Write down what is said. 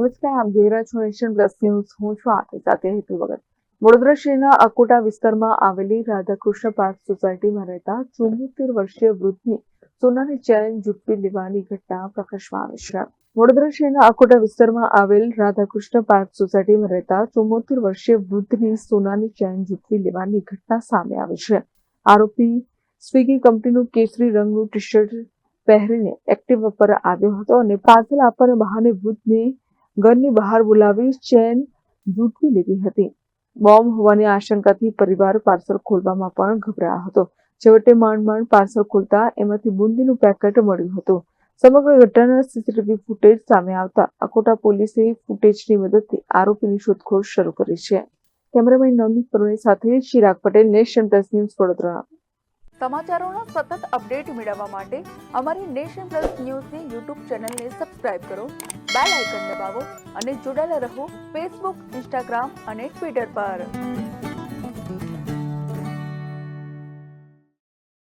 નમસ્કાર, આપ જોઈ રહ્યા છો નેશન પ્લસ ન્યૂઝ. હું છું આપની સાથે હેતુ વગર. વડોદરા શહેરના અકોટા વિસ્તારમાં આવેલી રાધાકૃષ્ણ પાર્ક સોસાયટીમાં રહેતા 74 વર્ષીય વૃદ્ધની સોનાની ચેન ઝૂંટવી લેવાની ઘટના પ્રકાશમાં આવી છે. વડોદરા શહેરના અકોટા વિસ્તારમાં આવેલ રાધાકૃષ્ણ પાર્ક સોસાયટીમાં રહેતા 74 વર્ષીય વૃદ્ધની સોનાની ચેન ઝૂંટવી લેવાની ઘટના સામે આવી છે. આરોપી સ્વિગી કંપનીનું કેસરી રંગનું ટી શર્ટ પહેરીને એક્ટિવા પર આવ્યો હતો અને પાર્સલ આપવાના બહાને વૃદ્ધને ઘરની બહાર બોલાવી ચેન ઝૂંટવી લીધી હતી. બોમ્બ હોવાની આશંકાથી પરિવાર પાર્સલ ખોલવામાં પણ ગભરાયો હતો. છેવટે માંડ પાર્સલ ખોલતા એમાંથી બુંદીનું પેકેટ મળ્યું હતું. સમગ્ર ઘટનાના સીસીટીવી ફૂટેજ સામે આવતા અકોટા પોલીસે ફૂટેજની મદદથી આરોપીની શોધખોળ શરૂ કરી છે. કેમેરામેન નવનીત પરોણી સાથે Chirag Patel, nation plus news, Vadodara. સમાચારોના સતત અપડેટ મેળવવા માટે અમારી નેશન પ્લસ ન્યૂઝની યુટ્યુબ ચેનલને સબસ્ક્રાઇબ કરો, બેલ આઇકન દબાવો અને જોડાયેલા રહો ફેસબુક, ઇન્સ્ટાગ્રામ અને ટ્વિટર પર.